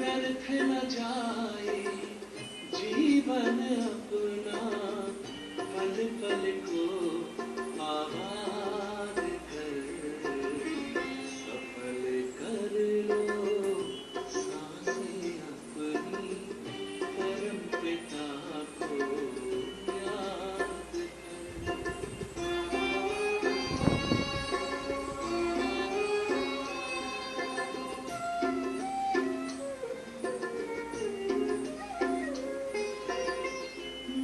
व्यर्थ न जाए जीवन अपना, पल पल को आबाद कर, सफल कर लो सांसें अपनी, परम पिता को याद कर।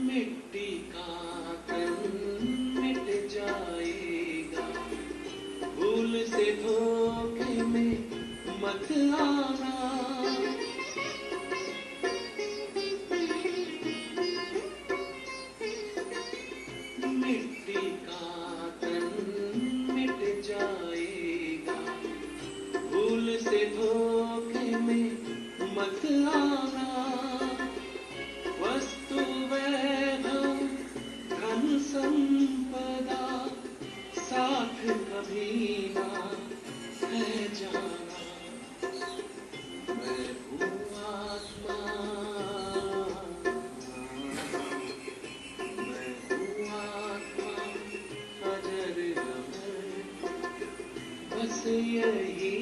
मिट्टी का तन मिट जाएगा, भूल से धोखे में मत आना। मिट्टी का तन मिट जाएगा, भूल से धोखे में मत आना। वस्तु वैभव धन संपदा साथ कभी ना है जाना। मैं हूँ आत्मा, मैं हूँ आत्मा अजर अमर, बस यही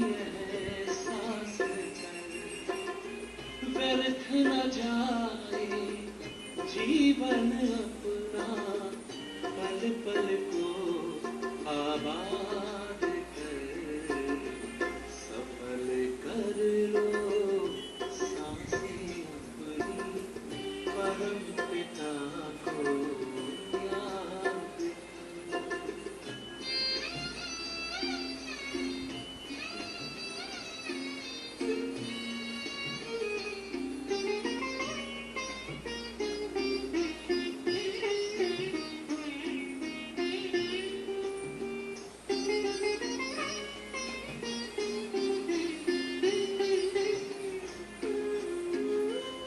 एहसास कर, व्यर्थ न जाए जीवन अपना, पल पल को आबाद कर, सफल कर लो सांसें अपनी, परम पिता को याद कर।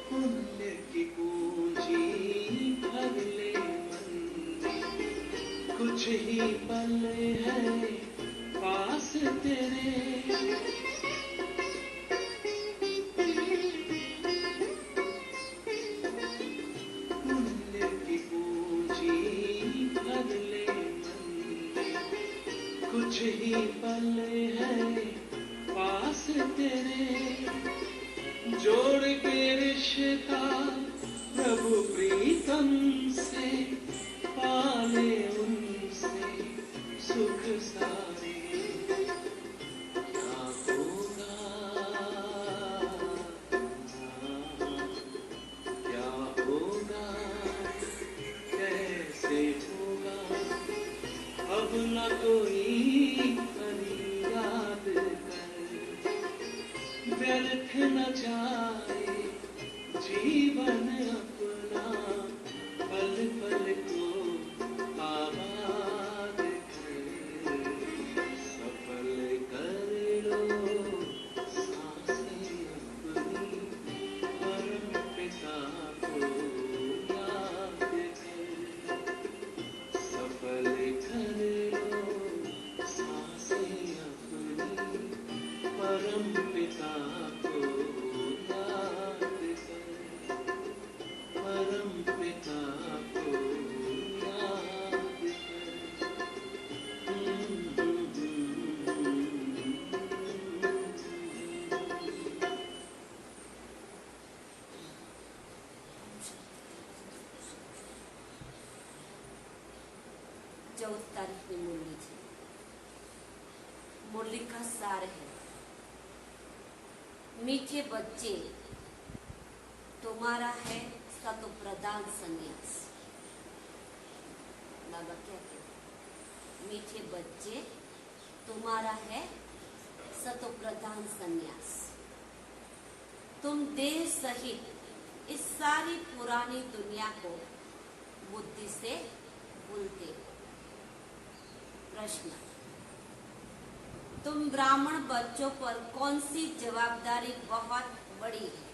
पुण्य की पूंजी भर ले मन में, कुछ ही पल है पास तेरे। पुण्य की पूंजी भर ले मन में, कुछ ही पल है पास तेरे। जोड़ के रिश्ता प्रभु प्रीतम से, पाले उनसे सुख सारे। क्या होगा, क्या होगा, कैसे होगा, अब न कोई फरियाद कर, व्यर्थ न जाए जीवन अपना, पल पल को आबाद कर, सफल कर लो सांसें अपनी, परम पिता को याद कर, सफल कर लो सांसें अपनी, परम पिता को याद कर, परम पिता को याद जो तारीखની મુરલી છે, मुरली का सार है, मीठे बच्चे तुम्हारा है सतो प्रधान संन्यास। बाबा क्या कहते, मीठे बच्चे तुम्हारा है सतो प्रधान संन्यास। तुम देह सहित इस सारी पुरानी दुनिया को बुद्धि से भूलते हो। प्रश्न, तुम ब्राह्मण बच्चों पर कौन सी जवाबदारी बहुत बड़ी है?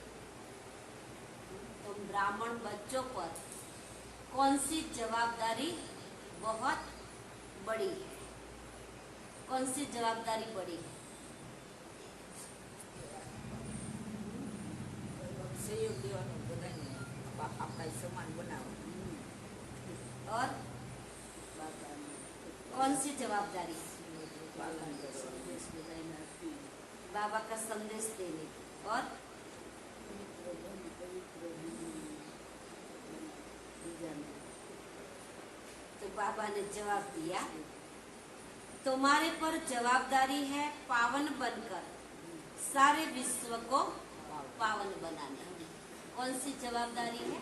तुम ब्राह्मण बच्चों पर कौन सी जवाबदारी बहुत बड़ी है? कौन सी जवाबदारी बड़ी है? भाई सामान बनाओ। और कौन सी जवाबदारी? बाबा का संदेश बताना की बाबा का संदेश देने की। और तो बाबा ने जवाब दिया, तुम्हारे पर जवाबदारी है पावन बनकर सारे विश्व को पावन बनाने की। कौन सी जवाबदारी है?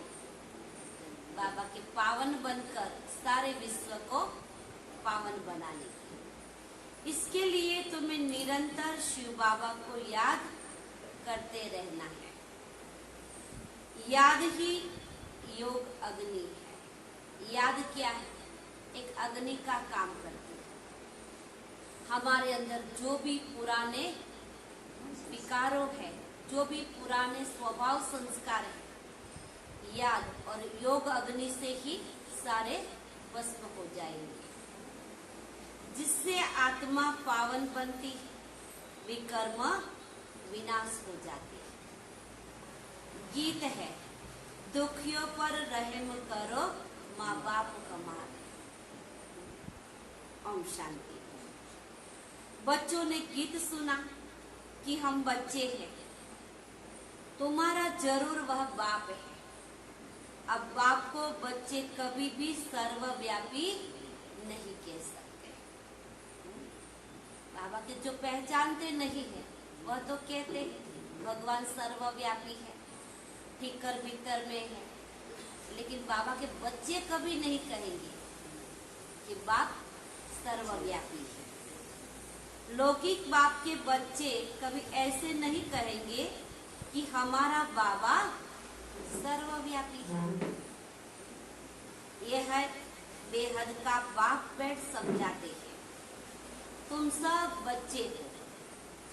बाबा के पावन बनकर सारे विश्व को पावन बनाने की। इसके लिए तुम्हें निरंतर शिव बाबा को याद करते रहना है। याद ही योग अग्नि है। याद क्या है? एक अग्नि का काम करती है। हमारे अंदर जो भी पुराने विकारों है, जो भी पुराने स्वभाव संस्कार है, याद और योग अग्नि से ही सारे भस्म हो जाएंगे, जिससे आत्मा पावन बनती है, विकर्म विनाश हो जाते हैं। गीत है, दुखियों पर रहम करो माँ बाप कमाल। ओम शांति। बच्चों ने गीत सुना कि हम बच्चे हैं, तुम्हारा जरूर वह बाप है। अब बाप को बच्चे कभी भी सर्वव्यापी नहीं कह सकते। बाबा के जो पहचानते नहीं है वह तो कहते हैं भगवान सर्वव्यापी है, ठीकर भीतर में है। लेकिन बाबा के बच्चे कभी नहीं कहेंगे कि बाप सर्वव्यापी है। लौकिक बाप के बच्चे कभी ऐसे नहीं कहेंगे कि हमारा बाबा सर्वव्यापी है। यह है बेहद का बाप बैठ समझाते हैं, तुम सब बच्चे हो,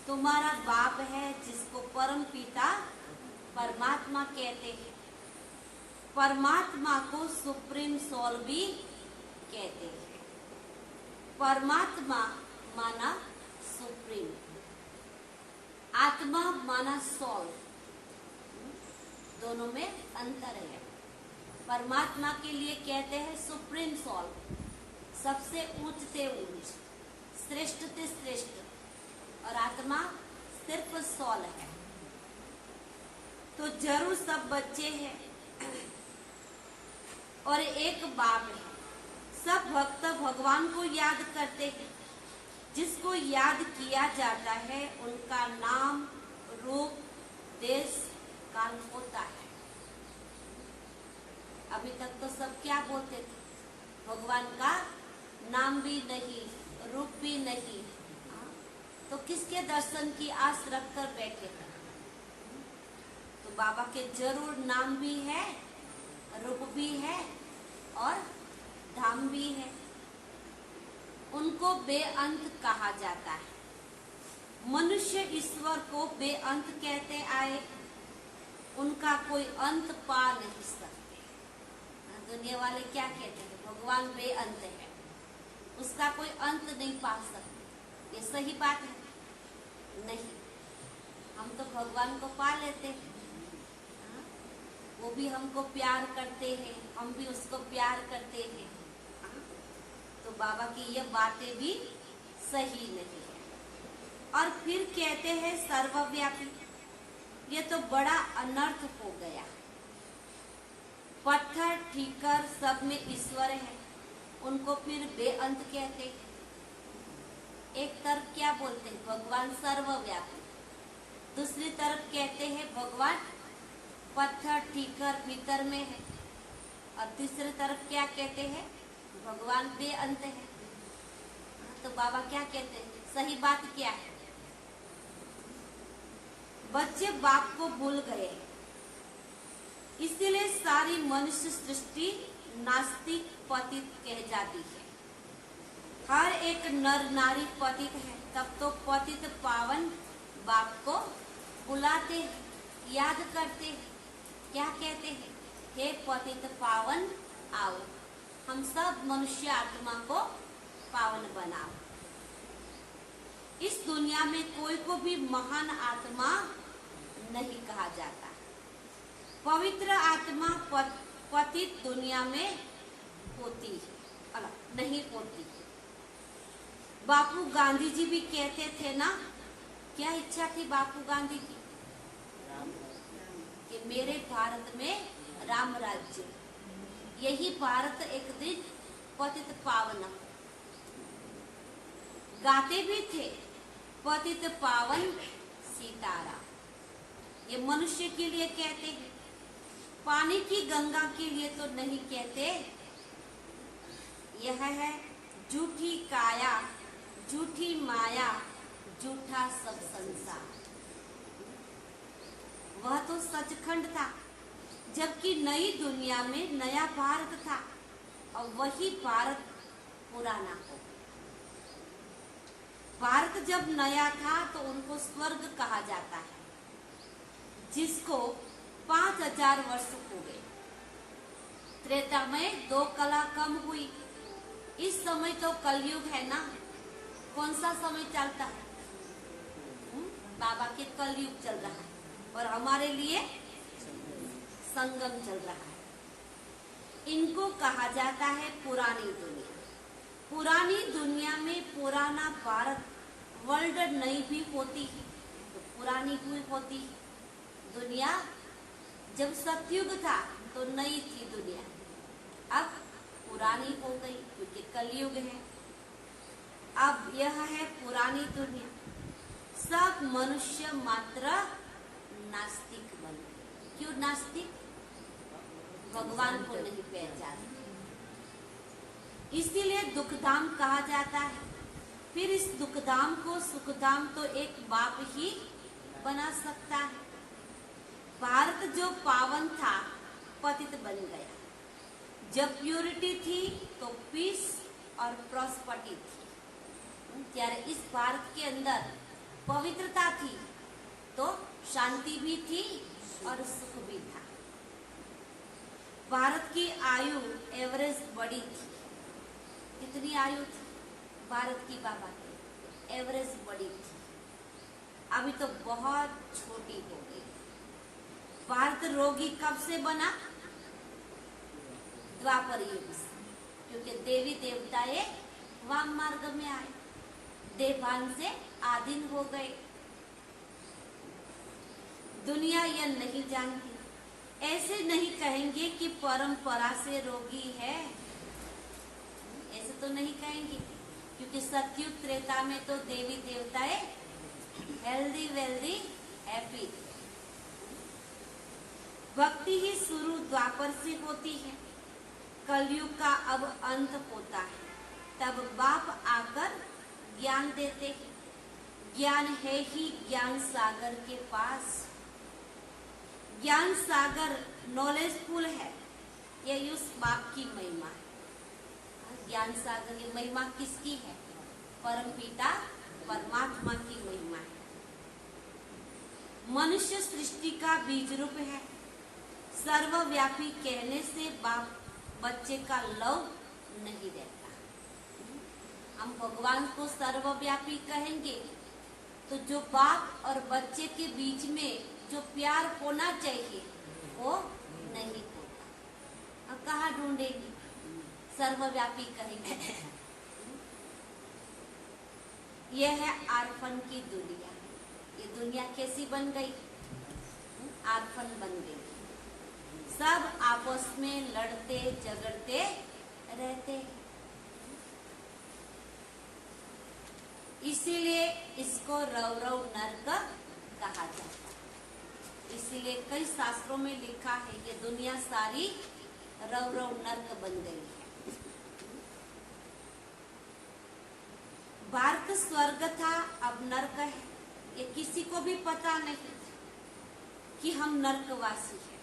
तुम्हारा बाप है जिसको परम पिता परमात्मा कहते हैं। परमात्मा को सुप्रीम सोल भी कहते हैं। परमात्मा माना सुप्रीम, आत्मा माना सोल, दोनों में अंतर है। परमात्मा के लिए कहते हैं सुप्रीम सोल, सबसे ऊंच से ऊंच, श्रेष्ठ से श्रेष्ठ, और आत्मा सिर्फ सोल है। तो जरूर सब बच्चे हैं और एक बाप है। सब भक्त भगवान को याद करते हैं। जिसको याद किया जाता है उनका नाम, रूप, देश, काल होता है। अभी तक तो सब क्या बोलते थे? भगवान का नाम भी नहीं, रूप भी नहीं, तो किसके दर्शन की आस रखकर बैठे थे? तो बाबा के जरूर नाम भी है, रूप भी है और धाम भी है। उनको बेअंत कहा जाता है। मनुष्य ईश्वर को बेअंत कहते आए, उनका कोई अंत पा नहीं सकते। दुनिया वाले क्या कहते हैं? भगवान बेअंत है, उसका कोई अंत नहीं पा सकते। ये सही बात है? नहीं, हम तो भगवान को पा लेते हैं। वो भी हमको प्यार करते हैं, हम भी उसको प्यार करते हैं। तो बाबा की ये बातें भी सही नहीं है। और फिर कहते हैं सर्वव्यापी, ये तो बड़ा अनर्थ हो गया। पत्थर ठीकर सब में ईश्वर है, उनको फिर बेअंत कहते हैं। एक तरफ क्या बोलते हैं? भगवान सर्वव्यापी, दूसरी तरफ कहते हैं भगवान पत्थर ठीकर भीतर में है, और तीसरी तरफ क्या कहते हैं? भगवान बेअंत है। तो बाबा क्या कहते हैं? सही बात क्या है? बच्चे बाप को भूल गए, इसीलिए सारी मनुष्य सृष्टि नास्तिक पतित कह जाती है। हर एक नर नारी पतित है, तब तो पतित पावन बाप को बुलाते हैं, याद करते हैं। क्या कहते हैं? हे पतित पावन आओ, हम सब मनुष्य आत्मा को पावन बनाओ। इस दुनिया में कोई को भी महान आत्मा नहीं कहा जाता। पवित्र आत्मा पतित दुनिया में होती है, नहीं होती। बापू गांधी जी भी कहते थे ना, क्या इच्छा थी बापू गांधी की? कि मेरे भारत में राम राज्य, यही भारत एक दिन पतित पावन। गाते भी थे, पतित पावन सीताराम। ये मनुष्य के लिए कहते हैं, पानी की गंगा के लिए तो नहीं कहते। यह है झूठी काया, झूठी माया, झूठा सब संसार। वह तो सचखंड था, जबकि नई दुनिया में नया भारत था, और वही भारत पुराना हो। भारत जब नया था तो उनको स्वर्ग कहा जाता है, जिसको 5000 वर्ष हो गए। त्रेता में 2 कला कम हुई। इस समय तो कलयुग है ना। कौन सा समय चलता है? बाबा के कलयुग चल रहा है, और हमारे लिए संगम चल रहा है। इनको कहा जाता है पुरानी दुनिया। पुरानी दुनिया में पुराना भारत, वर्ल्ड नई भी होती है तो पुरानी भी होती है। दुनिया जब सतयुग था तो नई थी दुनिया, अब पुरानी हो गई क्योंकि कलयुग है। अब यह है पुरानी दुनिया। सब मनुष्य मात्र नास्तिक बन गए। क्यों नास्तिक? भगवान को नहीं पहचानते, इसीलिए दुखधाम कहा जाता है। फिर इस दुखधाम को सुखधाम तो एक बाप ही बना सकता है। भारत जो पावन था पतित बन गया। जब प्यूरिटी थी तो पीस और प्रॉस्पर्टी थी। ત્યારે इस भारत के अंदर पवित्रता थी तो शांति भी थी और सुख भी था। भारत की आयु एवरेज बड़ी थी। कितनी आयु थी भारत की बाबा की? एवरेज बड़ी थी। अभी तो बहुत छोटी हो गई। भारत रोगी कब से बना? द्वापर युग से, क्योंकि देवी देवताएं वाम मार्ग में आए, देवान से आधीन हो गए। दुनिया यह नहीं जानती। ऐसे नहीं कहेंगे कि परंपरा से रोगी है, ऐसे तो नहीं कहेंगे, क्योंकि सतयुग त्रेता में तो देवी देवताएं हेल्दी वेल्दी हैप्पी थे। भक्ति ही शुरू द्वापर से होती है। कलयुग का अब अंत होता है, तब बाप आकर ज्ञान देते हैं। ज्ञान है ही ज्ञान सागर के पास। ज्ञान सागर नॉलेजफुल है, ये उस बाप की महिमा है। ज्ञान सागर की महिमा किसकी है? परमपिता परमात्मा की महिमा है। मनुष्य सृष्टि का बीज रूप है। सर्वव्यापी कहने से बाप बच्चे का लव नहीं रहता। हम भगवान को सर्वव्यापी कहेंगे तो जो बाप और बच्चे के बीच में जो प्यार होना चाहिए वो नहीं होता। अब कहाँ ढूंढेंगे? सर्वव्यापी कहेंगे। यह है आर्फन की दुनिया। ये दुनिया कैसी बन गई? आर्फन बन गई। सब आपस में लड़ते झगड़ते रहते हैं। इसीलिए इसको रौरव नरक कहा जाता है। इसीलिए कई शास्त्रों में लिखा है ये दुनिया सारी रौरव नरक बन गई है। भारत स्वर्ग था, अब नरक है। ये किसी को भी पता नहीं कि हम नरकवासी हैं।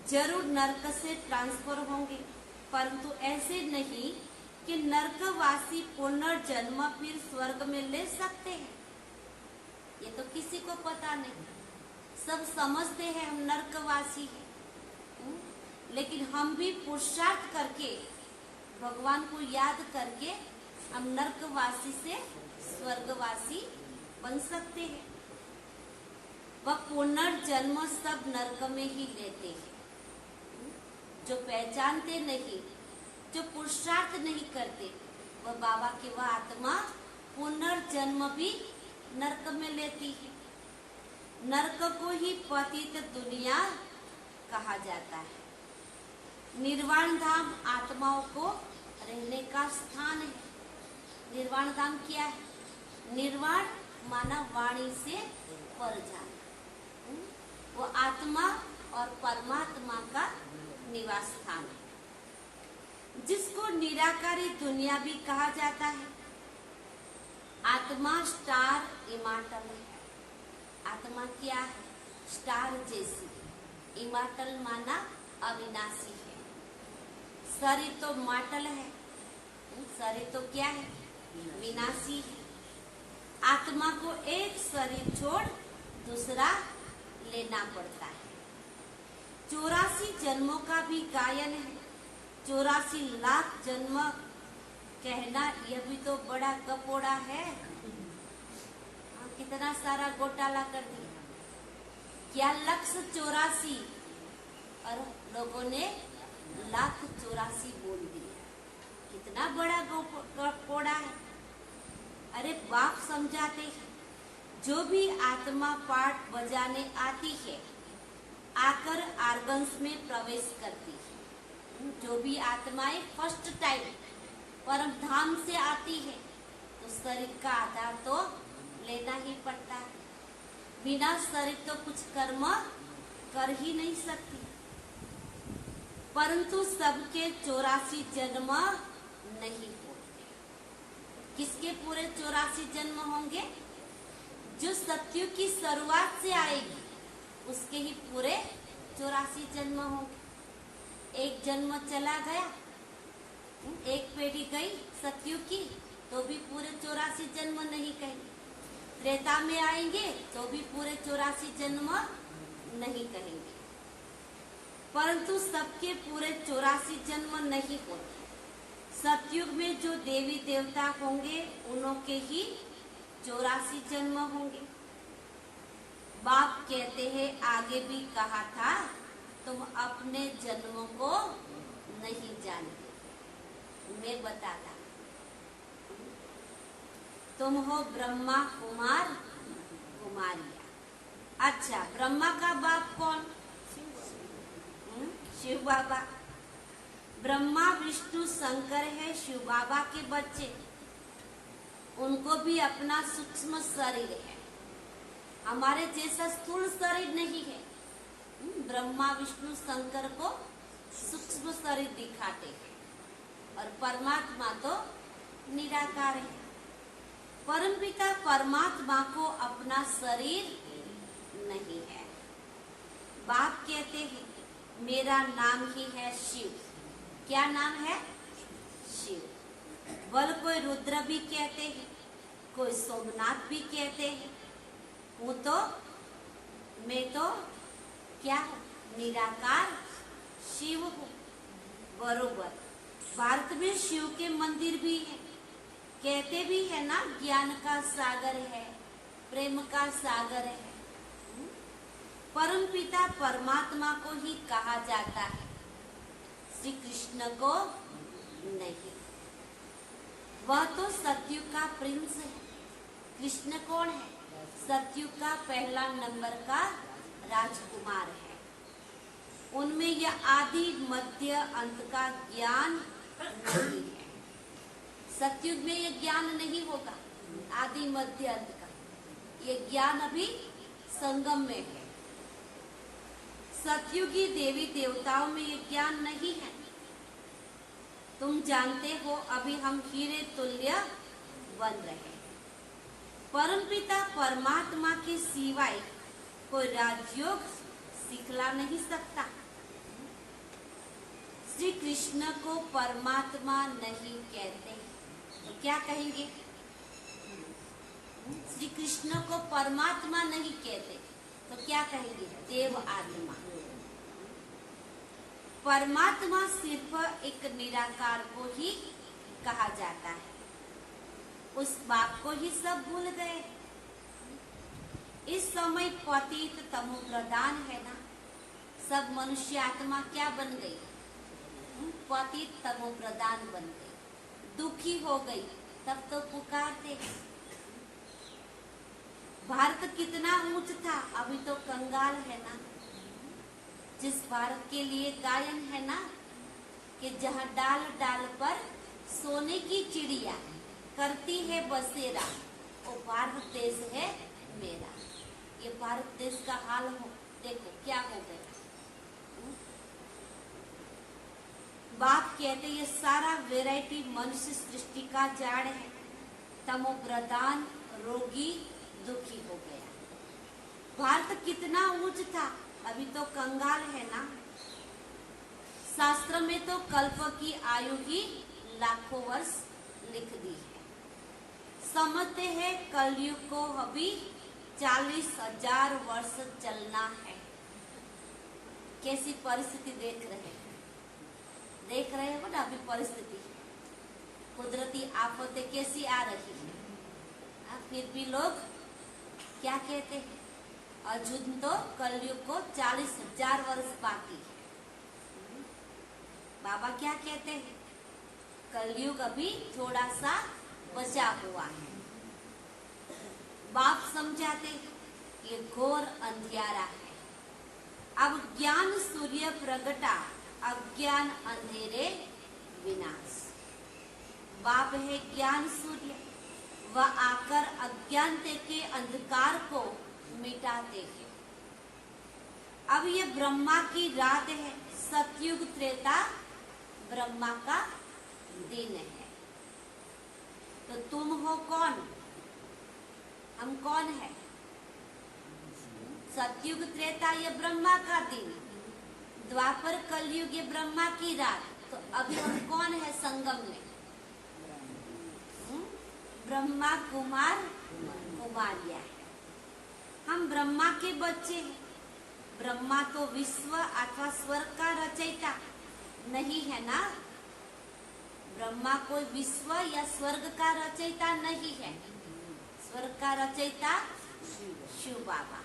जरूर नरक से ट्रांसफर होंगे, परंतु ऐसे नहीं कि नरकवासी पुनर्जन्म फिर स्वर्ग में ले सकते हैं। ये तो किसी को पता नहीं। सब समझते हैं हम नरकवासी हैं, लेकिन हम भी पुरुषार्थ करके भगवान को याद करके हम नरकवासी से स्वर्गवासी बन सकते हैं। वह पुनर्जन्म सब नरक में ही लेते हैं। जो पहचानते नहीं, जो पुरुषार्थ नहीं करते, वह बाबा की वह आत्मा पुनर्जन्म भी नरक में लेती है। नरक को ही पतित दुनिया कहा जाता है। निर्वाण धाम आत्माओं को रहने का स्थान है। निर्वाण धाम क्या है? निर्वाण माना वाणी से पर जाना। वो आत्मा और परमात्मा का निवास स्थान है, जिसको निराकारी दुनिया भी कहा जाता है। आत्मा स्टार इमार्टल है। आत्मा क्या है? स्टार जैसी। इमार्टल माना अविनाशी है। शरीर तो मार्टल है, शरीर तो क्या है? विनाशी है। आत्मा को एक शरीर छोड़ दूसरा लेना पड़ता है। 84 जन्मों का भी गायन है। 84 लाख जन्म कहना यह भी तो बड़ा कपोड़ा है। कितना सारा घोटाला कर दिया। क्या लक्ष्य 84 और लोगों ने 1,84 बोल दिया। कितना बड़ा कपोड़ा है। अरे बाप समझाते हैं, जो भी आत्मा पाठ बजाने आती है आकर आर्गन्स में प्रवेश करती है। जो भी आत्माएं फर्स्ट टाइम परम धाम से आती है तो शरीर का आधार तो लेना ही पड़ता है। बिना शरीर तो कुछ कर्म कर ही नहीं सकती। परंतु सबके 84 जन्म नहीं होते। किसके पूरे 84 जन्म होंगे? जो सत्युग की शुरुआत से आएगी उसके ही पूरे 84 जन्म होंगे। एक जन्म चला गया, एक पीढ़ी गई सत्युग की, तो भी पूरे 84 जन्म नहीं कहेंगे। त्रेता में आएंगे तो भी पूरे 84 जन्म नहीं कहेंगे। परंतु सबके पूरे 84 जन्म नहीं होते। सतयुग में जो देवी देवता होंगे उनके ही 84 जन्म होंगे। बाप कहते हैं आगे भी कहा था, तुम अपने जन्मों को नहीं जानते, मैं बताता। तुम हो ब्रह्मा कुमार कुमारिया। अच्छा, ब्रह्मा का बाप कौन? शिव बाबा। ब्रह्मा विष्णु शंकर है शिव बाबा के बच्चे। उनको भी अपना सूक्ष्म शरीर है, हमारे जैसा स्थूल शरीर नहीं है। ब्रह्मा विष्णु शंकर को सूक्ष्म शरीर दिखाते हैं और परमात्मा तो निराकार है। परमपिता परमात्मा को अपना शरीर नहीं है। बाप कहते हैं मेरा नाम ही है शिव। क्या नाम है? शिव। बल कोई रुद्र भी कहते हैं, कोई सोमनाथ भी कहते हैं। मैं तो क्या हूँ? निराकार शिव हूँ। बरोबर। भारत में शिव के मंदिर भी है। कहते भी है ना, ज्ञान का सागर है, प्रेम का सागर है। परमपिता परमात्मा को ही कहा जाता है, श्री कृष्ण को नहीं। वह तो सतयुग का प्रिंस है। कृष्ण कौन है? सतयुग का पहला नंबर का राजकुमार है। उनमें यह आदि मध्य अंत का ज्ञान नहीं है। सतयुग में यह ज्ञान नहीं होगा, आदि मध्य अंत का। यह ज्ञान अभी संगम में है। सतयुगी देवी देवताओं में ये ज्ञान नहीं है। तुम जानते हो अभी हम हीरे तुल्य बन रहे। परमपिता परमात्मा के सिवाय कोई राजयोग सिखला नहीं सकता। श्री कृष्ण को परमात्मा नहीं कहते तो क्या कहेंगे? श्री कृष्ण को परमात्मा नहीं कहते तो क्या कहेंगे? देव आत्मा। परमात्मा सिर्फ एक निराकार को ही कहा जाता है। उस बात को ही सब भूल गए। इस समय पतित तमो प्रधान है ना, सब मनुष्य आत्मा क्या बन गई? पति तमो प्रधान बन गई, दुखी हो गई, तब तो पुकारते। भारत कितना ऊंच था, अभी तो कंगाल है ना। जिस भारत के लिए गायन है ना कि जहाँ डाल डाल पर सोने की चिड़िया करती है बसेरा, वो भारत देश है मेरा। ये भारत देश का हाल हो, देखो क्या हो गया। बाप कहते ये सारा वैरायटी मनुष्य सृष्टि का जाड़ है। तमो प्रधान, रोगी, दुखी हो गया। भारत कितना ऊंच था, अभी तो कंगाल है ना। शास्त्र में तो कल्प की आयु ही लाखों वर्ष लिख दी है। समझते हैं कलयुग को अभी 40,000 वर्ष चलना है। कैसी परिस्थिति देख रहे हो ना अभी परिस्थिति। कुदरती आफतें कैसी आ रही है, फिर भी लोग क्या कहते हैं, अजुन तो कलयुग को 40,000 वर्ष बाकी है। बाबा क्या कहते हैं, कलयुग अभी थोड़ा सा बचा हुआ है। बाप समझाते ये घोर अंधियारा है। अब ज्ञान सूर्य प्रगटा, अज्ञान अंधेरे विनाश। बाप है ज्ञान सूर्य, वह आकर अज्ञानता के अंधकार को मिटाते हैं। अब ये ब्रह्मा की रात है, सतयुग त्रेता ब्रह्मा का दिन है। तो तुम हो कौन, हम कौन है? सतयुग त्रेता ये ब्रह्मा का दिन, द्वापर कलयुग ये ब्रह्मा की रात। तो अभी हम कौन है संगम में? ब्रह्मा कुमार कुमारिया है। हम ब्रह्मा के बच्चे हैं। ब्रह्मा तो विश्व अथवा स्वर्ग का रचयिता नहीं है ना। ब्रह्मा कोई विश्व या स्वर्ग का रचयिता नहीं है। स्वर्ग का रचयिता शिव बाबा।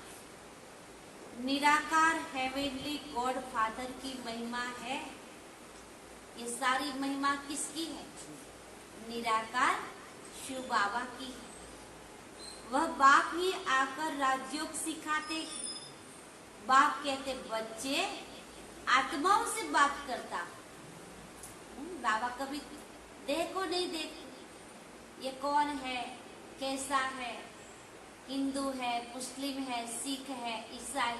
निराकार हेवेनली गॉड फादर की महिमा है। ये सारी महिमा किसकी है? निराकार शिव बाबा की है। वह बाप ही आकर राजयोग सिखाते हैं। बाप कहते बच्चे आत्माओं से बात करता। बाबा कभी देखो नहीं देखते ये कौन है, कैसा है, हिंदू है, मुस्लिम है, सिख है, ईसाई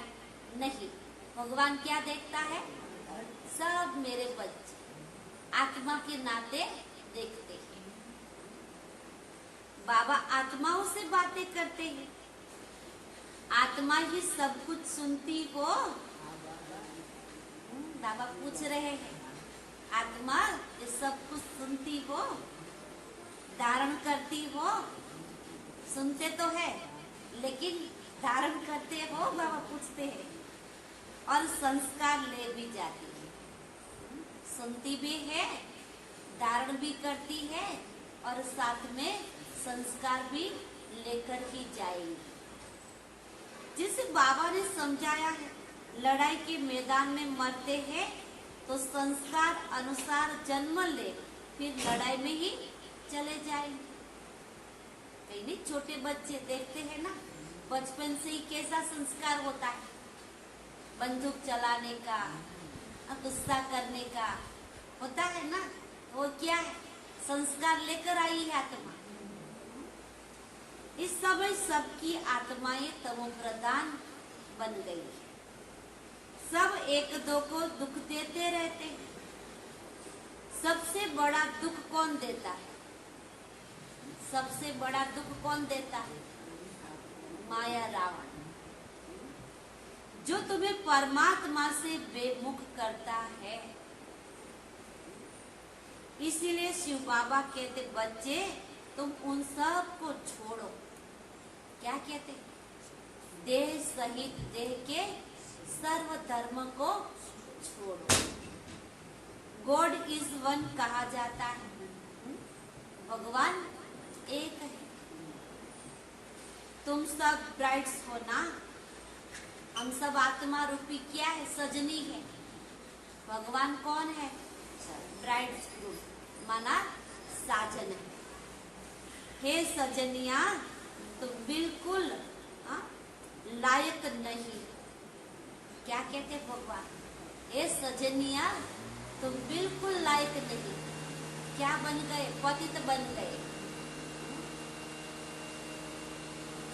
नहीं। भगवान क्या देखता है? सब मेरे बच्चे आत्मा के नाते देखते हैं। बाबा आत्माओं से बातें करते हैं। आत्मा ही सब कुछ सुनती हो। बाबा पूछ रहे हैं, आत्मा ये सब कुछ सुनती हो, धारण करती हो? सुनते तो है लेकिन धारण करते हो? बाबा पूछते हैं। और संस्कार ले भी जाती है। सुनती भी है, धारण भी करती है और साथ में संस्कार भी लेकर ही जाएगी। जिसे बाबा ने समझाया है, लड़ाई के मैदान में मरते हैं तो संस्कार अनुसार जन्म ले, फिर लड़ाई में ही चले जाएंगे। कहीं नहीं, छोटे बच्चे देखते हैं ना, बचपन से ही कैसा संस्कार होता है, बंदूक चलाने का, गुस्सा करने का होता है ना। वो क्या है? संस्कार लेकर आई है आत्मा। इस समय सबकी आत्माएं तमो प्रधान बन गई है। सब एक दो को दुख देते रहते हैं। सबसे बड़ा दुख कौन देता है? सबसे बड़ा दुख कौन देता है? माया रावण, जो तुम्हें परमात्मा से बेमुख करता है। इसीलिए शिव बाबा कहते बच्चे तुम उन सब को छोड़ो। क्या कहते? देह सहित देह के सर्व धर्म को छोड़ो। गॉड इज वन कहा जाता है। भगवान एक है। तुम सब ब्राइड्स हो ना, हम सब आत्मा रूपी क्या है? सजनी है। भगवान कौन है? अच्छा, ब्राइड ग्रूम माना साजन है। हे सजनिया तुम बिल्कुल लायक नहीं। क्या कहते भगवान? हे सजनिया तुम बिल्कुल लायक नहीं। क्या बन गए? पतित बन गए।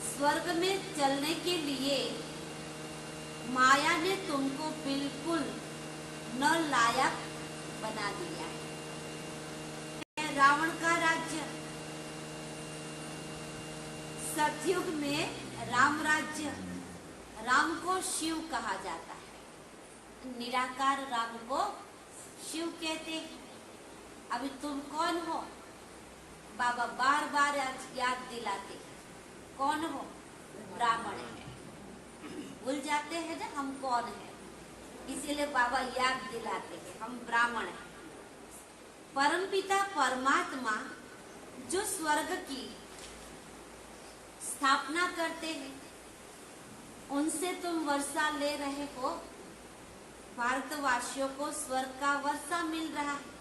स्वर्ग में चलने के लिए माया ने तुमको बिल्कुल न लायक बना दिया है। रावण का राज्य, सतयुग में राम राज्य, राम को शिव कहा जाता है। निराकार राम को शिव कहते हैं। अभी तुम कौन हो? बाबा बार बार याद दिलाते हैं। कौन हो? ब्राह्मण है। भूल जाते हैं ना हम कौन है, इसीलिए बाबा याद दिलाते हैं हम ब्राह्मण हैं। परमपिता परमात्मा जो स्वर्ग की स्थापना करते हैं, उनसे तुम वर्षा ले रहे हो। भारतवासियों को स्वर्ग का वर्षा मिल रहा है।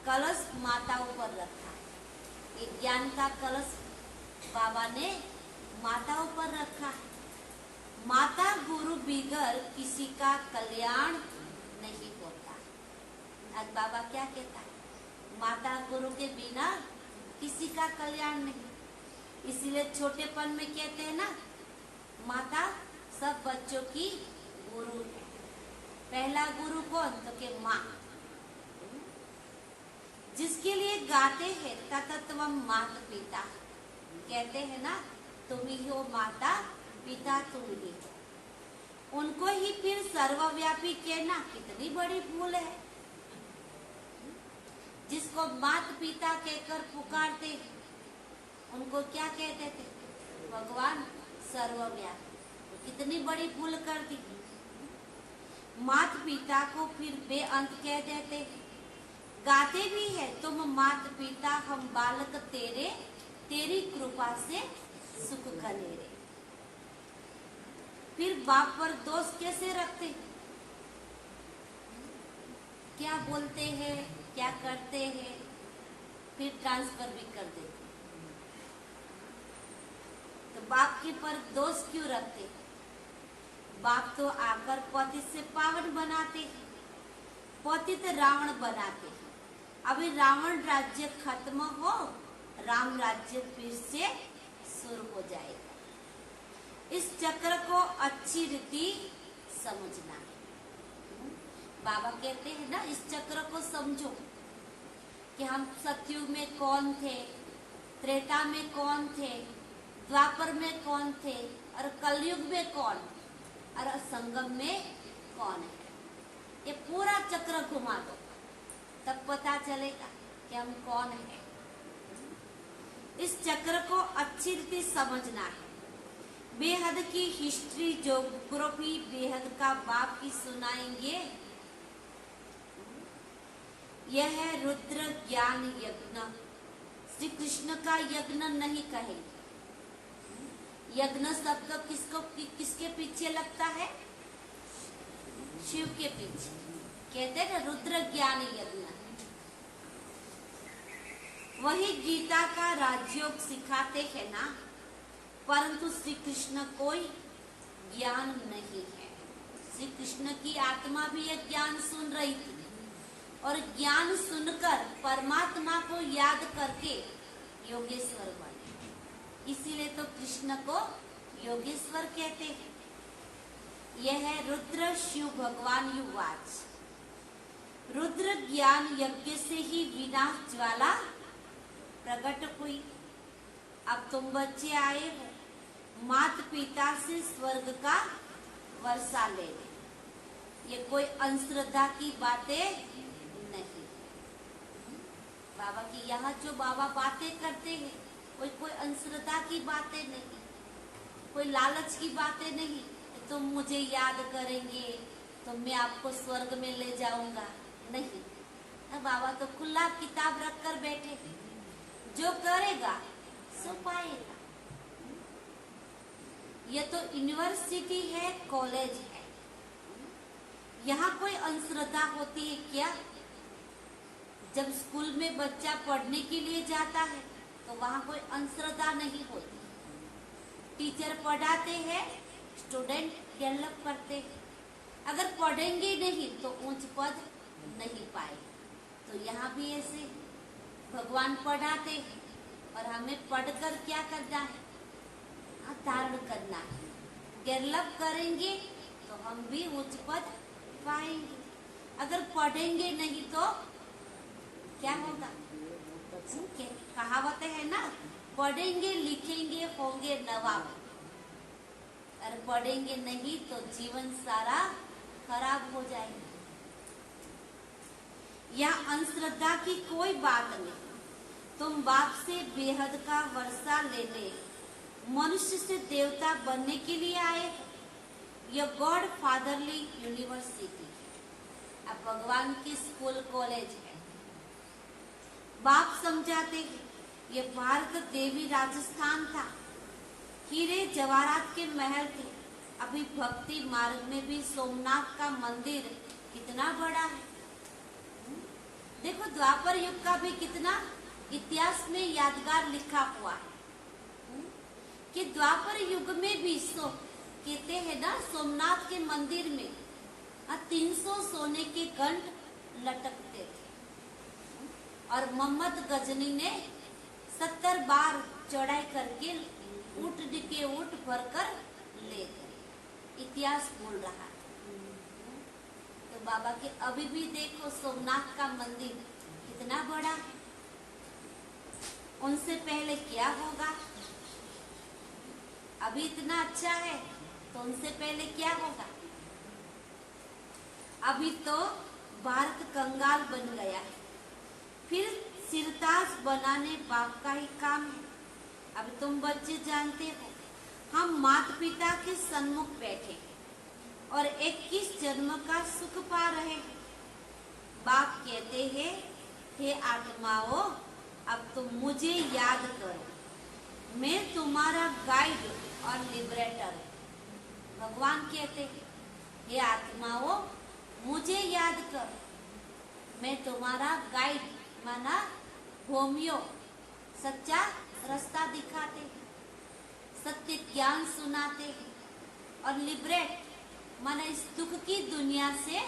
कलश माताओं पर रखा है। एक ज्ञान का कलश बाबा ने माताओं पर रखा है। माता गुरु बिगर किसी का कल्याण नहीं होता। आज बाबा क्या कहता है? माता गुरु के बिना किसी का कल्याण नहीं। इसीलिए छोटेपन में कहते हैं ना, माता सब बच्चों की गुरु है। पहला गुरु कौन? तो के माँ। जिसके लिए गाते हैं ततत्वम माता पिता, कहते हैं ना तुम ही हो माता पिता, तुम ही हो। उनको ही फिर सर्वव्यापी कहना कितनी बड़ी भूल है। जिसको माता पिता कहकर पुकारते उनको क्या कहते थे? भगवान सर्वव्यापी। कितनी बड़ी भूल कर दी। माता पिता को फिर बेअंत कह देते। गाते भी है तुम माता पिता हम बालक तेरे, तेरी कृपा से सुख कनेरे। फिर बाप पर दोष कैसे रखते? क्या बोलते हैं, क्या करते हैं, फिर ट्रांसफर भी कर देते। तो बाप के पर दोष क्यों रखते? बाप तो आकर पतित से पावन बनाते, पतित रावण बनाते। अभी रावण राज्य खत्म हो, राम राज्य फिर से शुरू हो जाएगा। इस चक्र को अच्छी रीति समझना है। बाबा कहते हैं ना, इस चक्र को समझो कि हम सतयुग में कौन थे, त्रेता में कौन थे, द्वापर में कौन थे, और कलयुग में कौन, और संगम में कौन है। ये पूरा चक्र घुमा दो, तब पता चलेगा कि हम कौन है। इस चक्र को अच्छी रीति समझना है। बेहद की हिस्ट्री, ज्योग्राफी बेहद का बाप की सुनाएंगे। यह है रुद्र ज्ञान यज्ञ। श्री कृष्ण का यज्ञ नहीं कहेंगे। यज्ञ शब्द किसके पीछे लगता है? शिव के पीछे। कहते हैं रुद्र ज्ञान यज्ञ। वही गीता का राजयोग सिखाते हैं ना, परंतु श्री कृष्ण कोई ज्ञान नहीं है। श्री कृष्ण की आत्मा भी यह ज्ञान सुन रही थी, और ज्ञान सुनकर परमात्मा को याद करके योगेश्वर बने। इसीलिए तो कृष्ण को योगेश्वर कहते हैं। यह है रुद्र शिव भगवान युवाच। रुद्र ज्ञान यज्ञ से ही विनाश ज्वाला प्रकट हुई। अब तुम बच्चे आए हो, माता पिता से स्वर्ग का वर्षा ले ले। ये कोई अंधश्रद्धा की बातें नहीं। बाबा की यहाँ जो बाबा बातें करते हैं, कोई अंधश्रद्धा की बातें नहीं, कोई लालच की बातें नहीं। तुम मुझे याद करेंगे तो मैं आपको स्वर्ग में ले जाऊंगा, नहीं। बाबा तो खुला किताब रखकर बैठे, जो करेगा सो पाएगा। ये तो यूनिवर्सिटी है, कॉलेज है। यहाँ कोई अंधश्रद्धा होती है क्या? जब स्कूल में बच्चा पढ़ने के लिए जाता है तो वहाँ कोई अंधश्रद्धा नहीं होती। टीचर पढ़ाते हैं, स्टूडेंट डेवलप करते हैं। अगर पढ़ेंगे नहीं तो ऊंच पद नहीं पाए। तो यहाँ भी ऐसे भगवान पढ़ाते हैं और हमें पढ़कर क्या करना है, धारण करना है। डेवलप करेंगे तो हम भी उच्च पद पाएंगे। अगर पढ़ेंगे नहीं तो क्या होगा? कहावतें है ना, पढ़ेंगे लिखेंगे होंगे नवाब। अगर पढ़ेंगे नहीं तो जीवन सारा खराब हो जाएगा। यह अंधश्रद्धा की कोई बात नहीं। तुम बाप से बेहद का वर्षा लेने, मनुष्य से देवता बनने के लिए आए। यह गॉड फादरली यूनिवर्सिटी, अब भगवान की स्कूल कॉलेज है। बाप समझाते हैं ये भारत देवी राजस्थान था, हीरे जवाहरात के महल थे। अभी भक्ति मार्ग में भी सोमनाथ का मंदिर कितना बड़ा है। देखो द्वापर युग का भी कितना इतिहास में यादगार लिखा हुआ है कि द्वापर युग में भी कहते हैं ना, सोमनाथ के मंदिर में 300 सोने के घंट लटकते थे और मोहम्मद गजनी ने 70 बार चढ़ाई करके ऊंट के ऊंट भरकर ले गए। इतिहास बोल रहा है। तो बाबा के अभी भी देखो सोमनाथ का मंदिर कितना बड़ा है। उनसे पहले क्या होगा? अभी इतना अच्छा है तो उनसे पहले क्या होगा? अभी तो भारत कंगाल बन गया है, फिर सिरताज बनाने बाप का ही काम है। अब तुम बच्चे जानते हो, हम माता पिता के सन्मुख बैठे और 21 जन्म का सुख पा रहे हैं। बाप कहते हैं, हे आत्माओं, अब तुम मुझे याद करो, मैं तुम्हारा गाइड और लिबरेटर। भगवान कहते हैं, हे आत्माओं, मुझे याद करो, मैं तुम्हारा गाइड माना होमियो, सच्चा रास्ता दिखाते हैं, सत्य ज्ञान सुनाते हैं और लिबरेट माना इस दुख की दुनिया से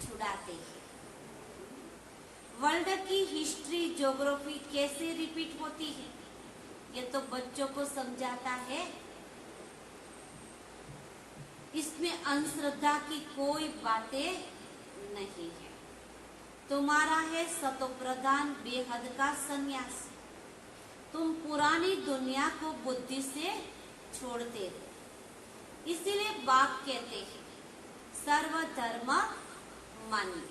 छुड़ाते हैं। वर्ल्ड की हिस्ट्री ज्योग्राफी कैसे रिपीट होती है, ये तो बच्चों को समझाता है। इसमें अंधश्रद्धा की कोई बातें नहीं है। तुम्हारा है सतो प्रधान बेहद का संन्यास। तुम पुरानी दुनिया को बुद्धि से छोड़ते हो। इसीलिए बाप कहते हैं, सर्वधर्म मान्य।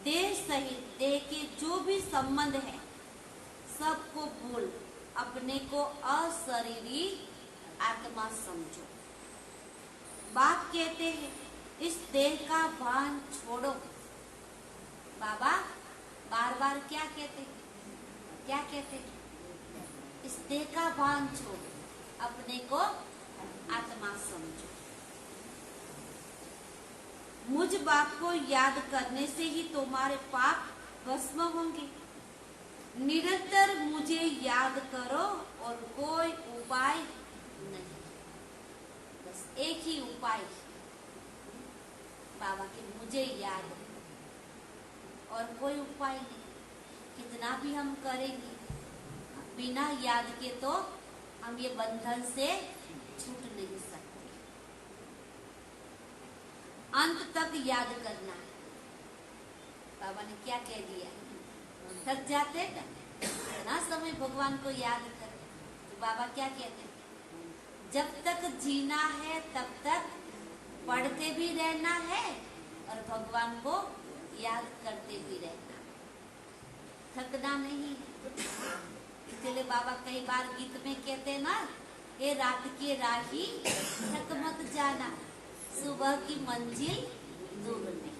देह सहित देह के जो भी संबंध है सबको भूल अपने को अशरीरी आत्मा समझो। बाप कहते हैं, इस देह का भान छोड़ो। बाबा बार बार क्या कहते हैं? क्या कहते हैं? इस देह का भान छोड़ो, अपने को आत्मा समझो। मुझ बाप को याद करने से ही तुम्हारे पाप भस्म होंगे। निरंतर मुझे याद करो और कोई उपाय नहीं, बस एक ही उपाय बाबा के मुझे याद, और कोई उपाय नहीं। कितना भी हम करेंगे बिना याद के तो हम ये बंधन से छूट नहीं सकते। अंत तक याद करना है। बाबा ने क्या कह दिया? थक जाते हैं इतना समय भगवान को याद कर, तो बाबा क्या कहते हैं? जब तक जीना है तब तक पढ़ते भी रहना है और भगवान को याद करते भी रहना, थकना नहीं। इसलिए बाबा कई बार गीत में कहते हैं ना, ये रात के राही थक मत जाना, सुबह की मंजिल दूर नहीं।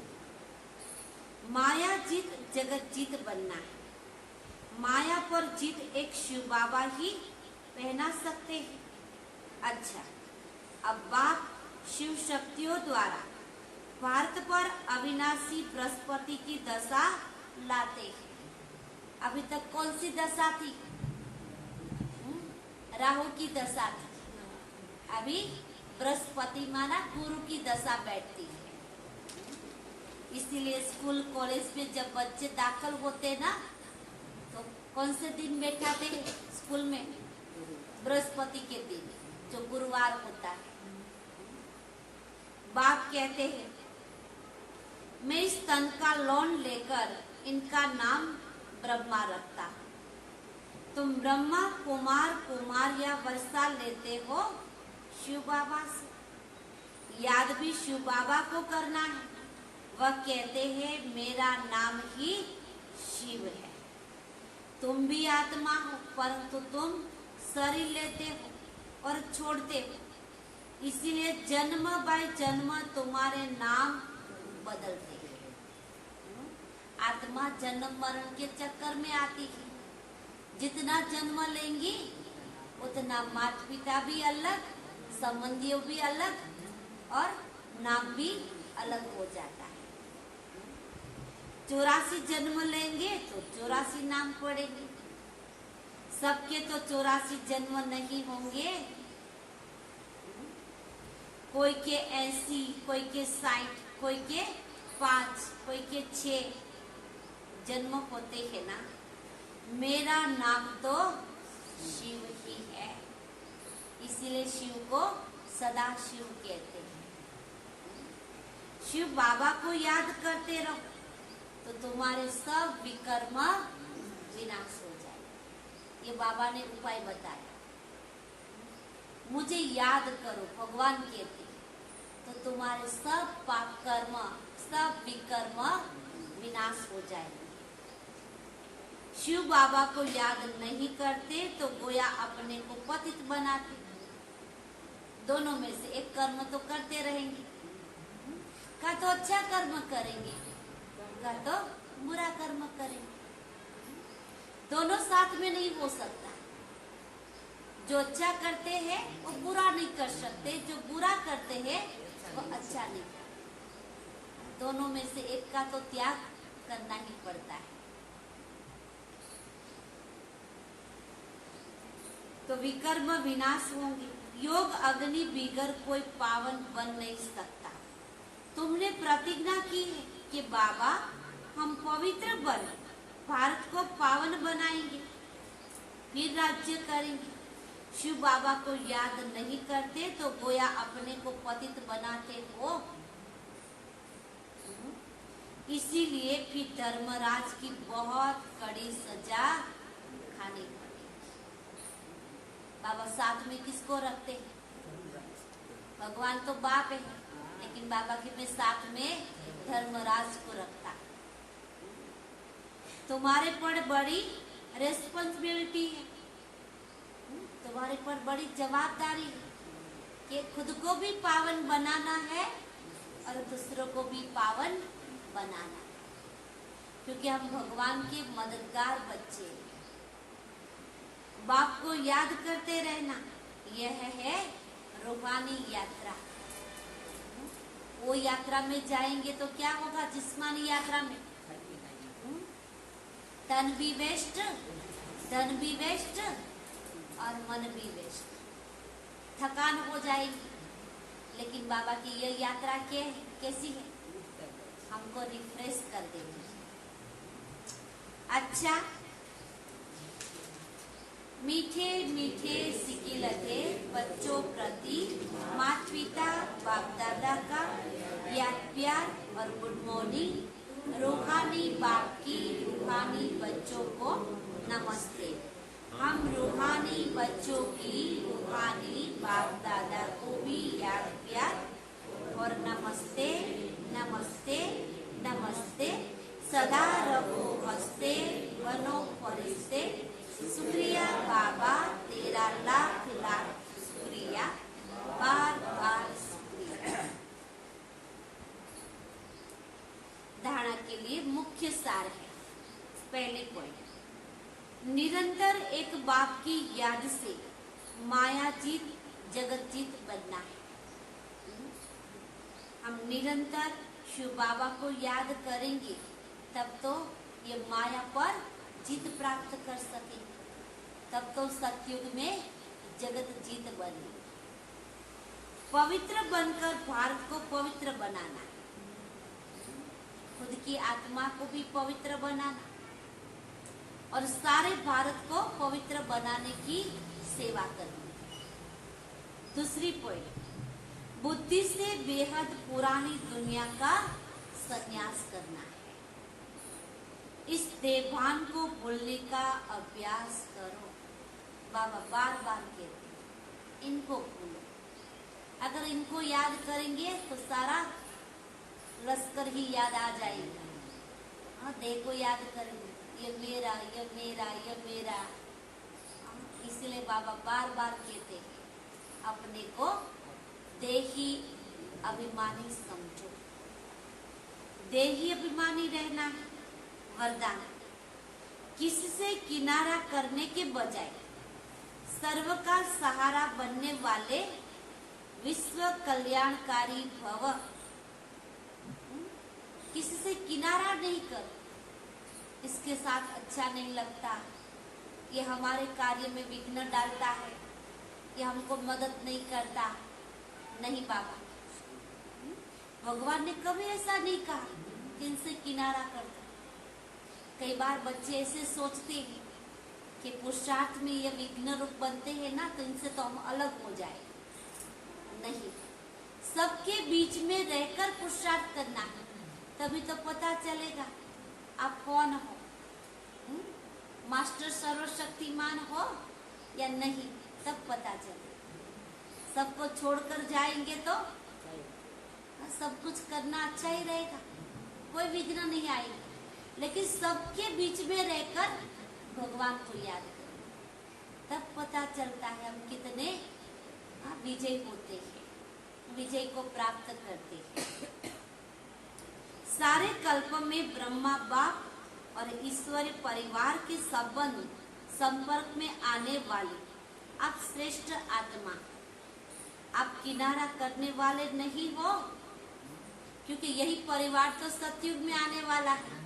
माया जीत जगत जीत बनना है। माया पर जीत एक शिव बाबा ही पहना सकते हैं। अच्छा, अब बाप शिव शक्तियों द्वारा भारत पर अविनाशी बृहस्पति की दशा लाते हैं। अभी तक कौन सी दशा थी? राहु की दशा थी। अभी बृहस्पति माना गुरु की दशा बैठती है। इसीलिए स्कूल कॉलेज में जब बच्चे दाखिल होते ना, तो कौन से दिन बैठाते हैं स्कूल में? बृहस्पति के दिन, जो गुरुवार होता है। बाप कहते हैं, मैं इस तन का लोन लेकर इनका नाम ब्रह्मा रखता हूं। तुम ब्रह्मा कुमार कुमार या वर्षा लेते हो शिव बाबा से। याद भी शिव बाबा को करना है। वह कहते हैं मेरा नाम ही शिव है। तुम भी आत्मा हो, परंतु तुम शरीर लेते हो और छोड़ते हो। इसीलिए जन्म बाय जन्म तुम्हारे नाम बदलते हैं। आत्मा जन्म मरण के चक्कर में आती है। जितना जन्म लेंगी उतना माता पिता भी अलग, संबंधियों भी अलग और नाम भी अलग हो जाता है। 84 जन्म लेंगे तो 84 नाम पड़ेंगे। सबके तो 84 जन्म नहीं होंगे। कोई के 80, कोई के 60, कोई के 5, कोई के 6 जन्म होते हैं ना। मेरा नाम तो शिव ही है, इसीलिए शिव को सदा शिव कहते हैं। शिव बाबा को याद करते रहो तो तुम्हारे सब विकर्म विनाश हो जाए। ये बाबा ने उपाय बताया। मुझे याद करो, भगवान कहते हैं, तो तुम्हारे सब पाप कर्म, सब विकर्म विनाश हो जाएंगे। शिव बाबा को याद नहीं करते तो गोया अपने को पतित बनाते। दोनों में से एक कर्म तो करते रहेंगे। का तो अच्छा कर्म करेंगे, का तो बुरा कर्म करेंगे। दोनों साथ में नहीं हो सकता। जो अच्छा करते हैं वो बुरा नहीं कर सकते, जो बुरा करते हैं वो अच्छा नहीं करते। दोनों में से एक का तो त्याग करना ही पड़ता है। तो विकर्म विनाश होंगे। योग अग्नि बिगर कोई पावन बन नहीं सकता। तुमने प्रतिज्ञा की है कि बाबा हम पवित्र बन भारत को पावन बनाएंगे, फिर राज्य करेंगे। शिव बाबा को याद नहीं करते तो गोया अपने को पतित बनाते हो। इसीलिए फिर धर्मराज की बहुत कड़ी सजा खानी पड़ेगी। बाबा साथ में किसको रखते हैं? भगवान तो बाप है, लेकिन बाबा के में साथ में धर्मराज को रखता। तुम्हारे पर बड़ी रेस्पॉन्सिबिलिटी है, तुम्हारे पर बड़ी जवाबदारी है कि खुद को भी पावन बनाना है और दूसरों को भी पावन बनाना है। क्योंकि हम भगवान के मददगार बच्चे हैं। बाप को याद करते रहना, यह है रूहानी यात्रा। वो यात्रा में जाएंगे तो क्या होगा? जिस्मानी यात्रा में तन भी वेस्ट, धन भी वेस्ट और मन भी वेस्ट, थकान हो जाएगी। लेकिन बाबा की यह यात्रा कैसी है? हमको रिफ्रेश कर देगी। अच्छा, मीठे मीठे सिकिलते बच्चों प्रति माता पिता बाप दादा का याद प्यार और गुड मॉर्निंग। रूहानी बाप की रूहानी बच्चों को नमस्ते। हम रूहानी बच्चों की रूहानी बाप दादा को भी याद प्यार और नमस्ते नमस्ते नमस्ते। सदा रहो हंसते बनो फरिश्ते। शुक्रिया बाबा, तेरा लाख लाख शुक्रिया, बार बार शुक्रिया। धारणा के लिए मुख्य सार है। पहले पॉइंट, निरंतर एक बाप की याद से माया जीत जगत जीत बनना है। हम निरंतर शिव बाबा को याद करेंगे तब तो ये माया पर जीत प्राप्त कर सके, तब तो सतयुग में जगत जीत बने। पवित्र बनकर भारत को पवित्र बनाना, खुद की आत्मा को भी पवित्र बनाना और सारे भारत को पवित्र बनाने की सेवा करनी। दूसरी पॉइंट, बुद्धि से बेहद पुरानी दुनिया का संन्यास करना है। इस देवान को भूलने का अभ्यास करो। बाबा बार बार कहते हैं, इनको भूलो। अगर इनको याद करेंगे तो सारा लश्कर ही याद आ जाएगा। हाँ, देह को याद करेंगे, ये मेरा, ये मेरा, ये मेरा। इसलिए बाबा बार बार कहते हैं, अपने को देही अभिमानी समझो। देही अभिमानी रहना है वरदान। किससे किनारा करने के बजाय सर्व का सहारा बनने वाले विश्व कल्याणकारी भव। किसी से किनारा नहीं कर, इसके साथ अच्छा नहीं लगता, ये हमारे कार्य में विघ्न डालता है, ये हमको मदद नहीं करता। नहीं बाबा, भगवान ने कभी ऐसा नहीं कहा कि इनसे किनारा कर दो। कई बार बच्चे ऐसे सोचते हैं कि पुरुषार्थ में ये विघ्न रूप बनते हैं ना, तो इनसे तो हम अलग हो जाए। नहीं, सबके बीच में रहकर पुरुषार्थ करना है, तभी तो पता चलेगा आप कौन हो। मास्टर सर्वशक्तिमान हो या नहीं, तब पता चलेगा। सबको छोड़कर जाएंगे तो सब कुछ करना अच्छा ही रहेगा, कोई विघ्न नहीं आएगा। लेकिन सबके बीच में रहकर भगवान को याद करें, तब पता चलता है हम कितने विजय होते हैं, विजय को प्राप्त करते हैं। सारे कल्प में ब्रह्मा बाप और ईश्वरीय परिवार के संपर्क में आने वाले आप श्रेष्ठ आत्मा, आप किनारा करने वाले नहीं हो, क्योंकि यही परिवार तो सतयुग में आने वाला है।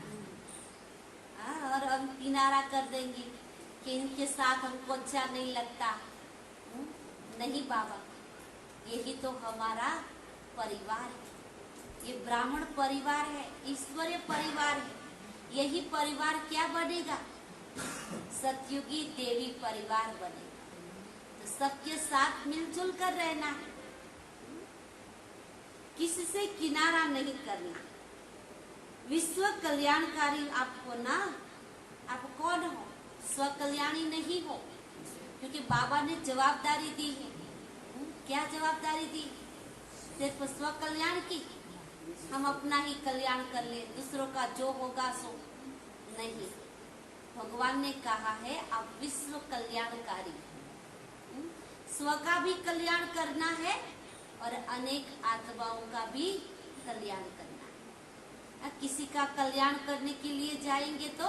और हम किनारा कर देंगे कि इनके साथ हमको अच्छा नहीं लगता। नहीं बाबा, यही तो हमारा परिवार है, ये ब्राह्मण परिवार है, ईश्वरीय परिवार है। यही परिवार क्या बनेगा? सतयुगी देवी परिवार बनेगा। तो सबके साथ मिलजुल कर रहना है, किसी से किनारा नहीं करना। विश्व कल्याणकारी आपको ना, आप कौन हो? स्व कल्याणी नहीं हो, क्योंकि बाबा ने जवाबदारी दी है। क्या जवाबदारी दी? सिर्फ स्व कल्याण की, हम अपना ही कल्याण कर ले, दूसरों का जो होगा सो नहीं। भगवान ने कहा है आप विश्व कल्याणकारी, स्व का भी कल्याण करना है और अनेक आत्माओं का भी कल्याण करना है। किसी का कल्याण करने के लिए जाएंगे तो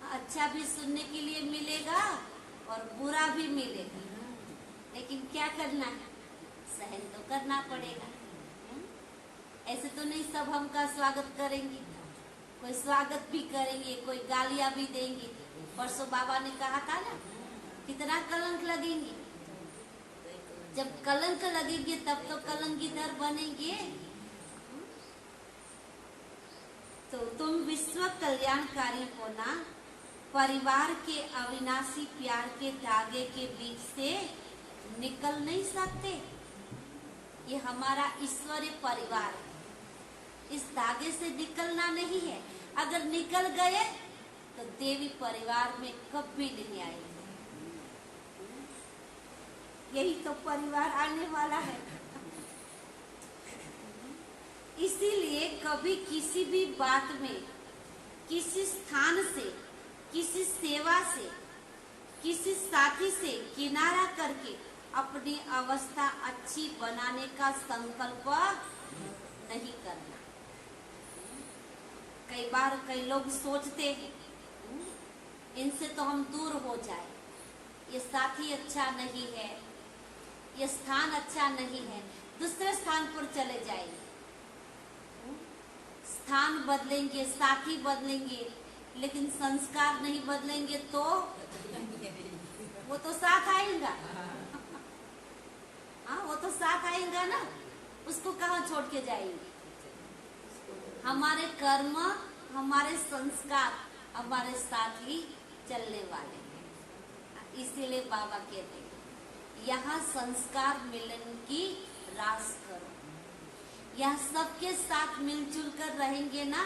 अच्छा भी सुनने के लिए मिलेगा और बुरा भी मिलेगा, लेकिन क्या करना है? सहन तो करना पड़ेगा। ऐसे तो नहीं सब हमका स्वागत करेंगे, कोई स्वागत भी करेंगे, कोई गालियां भी देंगे। परसों बाबा ने कहा था ना, कितना कलंक लगेंगे। जब कलंक लगेंगे तब तो कलंकीधर बनेंगे। तो तुम विश्व कल्याणकारी होना, परिवार के अविनाशी प्यार के धागे के बीच से निकल नहीं सकते। ये हमारा ईश्वरीय परिवार है, इस धागे से निकलना नहीं है। अगर निकल गए तो देवी परिवार में कभी नहीं आएंगे। यही तो परिवार आने वाला है। इसीलिए कभी किसी भी बात में, किसी स्थान से, किसी सेवा से, किसी साथी से किनारा करके अपनी अवस्था अच्छी बनाने का संकल्प नहीं करना। कई बार कई लोग सोचते हैं इनसे तो हम दूर हो जाए, ये साथी अच्छा नहीं है, ये स्थान अच्छा नहीं है, दूसरे स्थान पर चले जाएंगे। स्थान बदलेंगे, साथी बदलेंगे, लेकिन संस्कार नहीं बदलेंगे तो वो तो साथ आएगा। हाँ, वो तो साथ आएगा ना, उसको कहाँ छोड़ के जाएंगे। हमारे कर्म, हमारे संस्कार हमारे साथ ही चलने वाले हैं। इसीलिए बाबा कहते हैं यहाँ संस्कार मिलन की रास करो। यहाँ सबके साथ मिलजुल कर रहेंगे ना